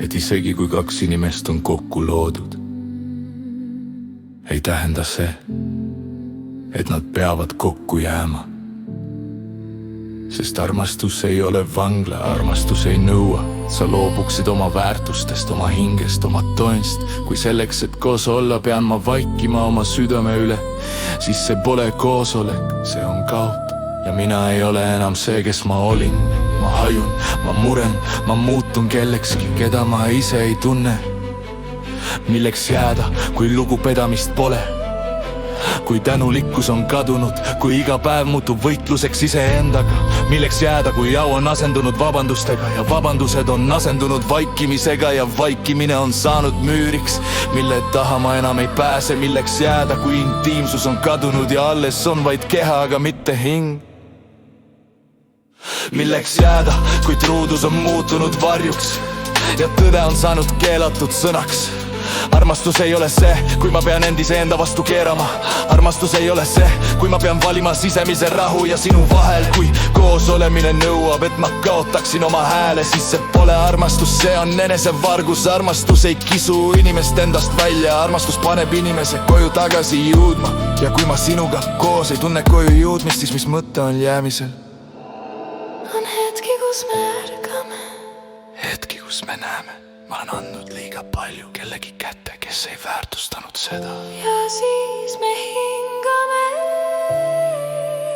et isegi kui kaks inimest on kokku loodud, ei tähenda see, et nad peavad kokku jääma. Sest armastus ei ole vangla, armastus ei nõua. Sa loobuksid oma väärtustest, oma hingest, oma toenst. Kui selleks, et koos olla, pean ma vaikima oma südame üle, siis see pole koosolek, see on kaot. Ja mina ei ole enam see, kes ma olin. Ma hajun, ma muren, ma muutun kellekski, keda ma ise ei tunne. Milleks jääda, kui lugupedamist pole? Kui tänulikkus on kadunud, kui iga päev muutub võitluseks iseendaga? Milleks jääda, kui au on asendunud vabandustega ja vabandused on asendunud vaikimisega ja vaikimine on saanud müüriks, mille taha ma enam ei pääse? Milleks jääda, kui intiimsus on kadunud ja alles on vaid keha, aga mitte hing? Milleks jääda, kui truudus on muutunud varjuks ja tõde on saanud keelatud sõnaks? Armastus ei ole see, kui ma pean endise enda vastu keerama. Armastus ei ole see, kui ma pean valima sisemise rahu ja sinu vahel. Kui koos olemine nõuab, et ma kaotaksin oma hääle, siis see pole armastus, see on enesevargus. Armastus ei kisu inimest endast välja, armastus paneb inimese koju tagasi jõudma. Ja kui ma sinuga koos ei tunne koju jõudmist, siis mis mõte on jäämisel? On hetki, kus me ärgame, hetki, kus me näeme, ma olen andnud liiga palju kellegi kätte, kes ei väärtustanud seda. ja siis me hingame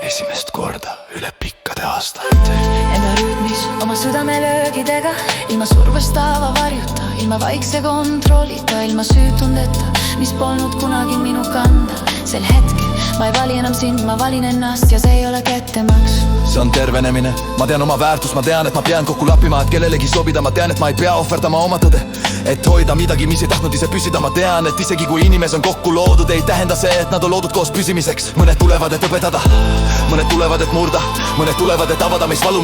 Esimest korda üle pikkade aastate. enda rütmis oma südamelöögidega, ilma survestava varjuta, ilma vaikse kontrollita, ilma süütundeta, mis polnud kunagi minu kanda. Sel hetkel ma ei vali enam sind, ma valin ennast ja see ei ole kättemaks. See on tervenemine, ma tean oma väärtust, ma tean, et ma pean kokku lappima, et kellelegi sobida. Ma tean, et ma ei pea ohverdama oma tõde, et hoida midagi, mis ei tahtnud ise püsida. Ma tean, et isegi kui inimes on kokku loodud, ei tähenda see, et nad on loodud koos püsimiseks. Mõned tulevad, et õpetada, mõned tulevad, et murda, mõned tulevad, et avada meis valu,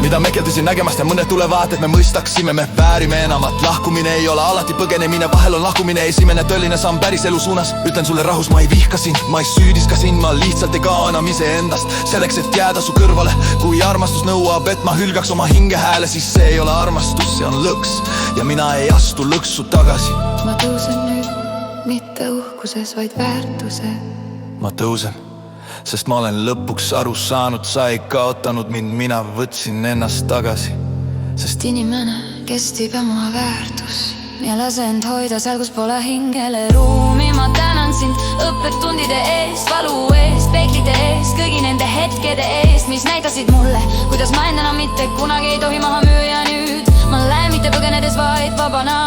mida me keldusin nägemast, ja mõned tulevad, et me mõistaksime, me väärime enamat. Lahkumine ei ole alati põgenemine, vahel on lahkumine esimene tõeline samm päris elu suunas. Ütlen sulle rahus, ma ei vihka sind, ma ei süüdiska sind, ma lihtsalt ei kao enam iseendast selleks, et jääda su kõrvale. Kui armastus nõuab, et ma hülgaks oma hingehääle, siis see ei ole armastus, see on lõks ja mina ei astu lõksu tagasi. Ma tõusen nüüd, mitte uhkuses, vaid väärtuses. Ma tõusen, sest ma olen lõpuks aru saanud, sa ei kaotanud mind, mina võtsin ennast tagasi. Sest inimene kestib oma väärtus ja lase end hoida seal, kus pole hingele ruumi. Ma tänan sind õppetundide eest, valu eest, peeglite eest, kõigi nende hetkede eest, mis näitasid mulle, kuidas ma endana mitte kunagi ei tohi maha müüa. Nüüd ma lähen mitte põgenedes, vaid vabana.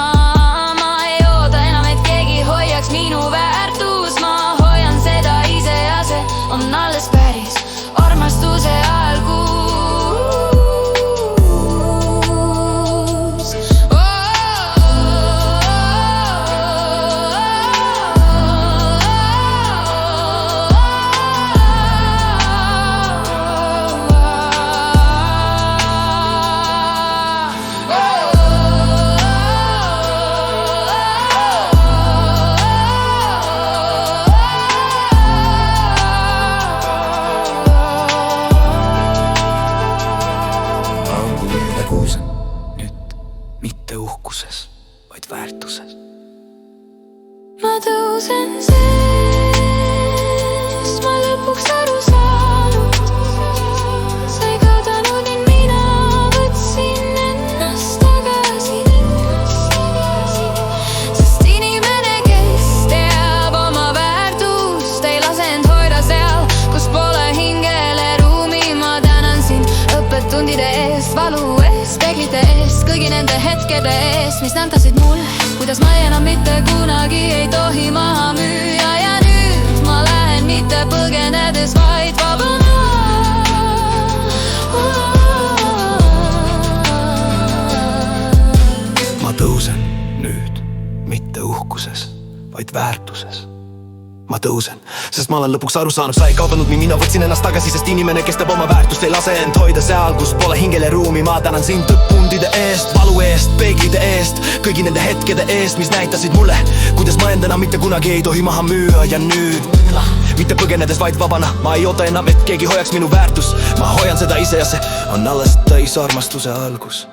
Ma ei oota enam, et keegi hoiaks minu väärtus. Ma hoian seda ise ja see on alles päris armastuse algus. Mitte uhkuses, vaid väärtuses. Ma tõusen, sest ma lõpuks aru saanud, sa ei kaotanud mind, mina võtsin ennast tagasi. Sest inimene, kes teab oma väärtust, ei lase end hoida seal, kus pole hingele ruumi. Ma tänan sind õppetundide eest, valu eest, peeglite eest, kõigi nende hetkede eest, mis näitasid mulle, kuidas ma enam mitte kunagi ei tohi maha müüa. Ja nüüd ma lähen mitte põgenedes, vaid vabana. Ma tõusen nüüd, mitte uhkuses, vaid väärtuses. Ma tõusen, sest ma olen lõpuks aru saanud, sa ei kaotanud mind, mina võtsin ennast tagasi. Sest inimene, kes teeb oma väärtust, ei lase end hoida seal, kus pole hingele ruumi. Ma tänan sind õpptundide eest, valu eest, peeglide eest, kõigi nende hetkede eest, mis näitasid mulle, kuidas ma endana mitte kunagi ei tohi maha müüa. Ja nüüd mitte põgenedes, vaid vabana. Ma ei oota enam, et keegi hoiaks minu väärtus, ma hoian seda ise ja see on alles täis armastuse algus.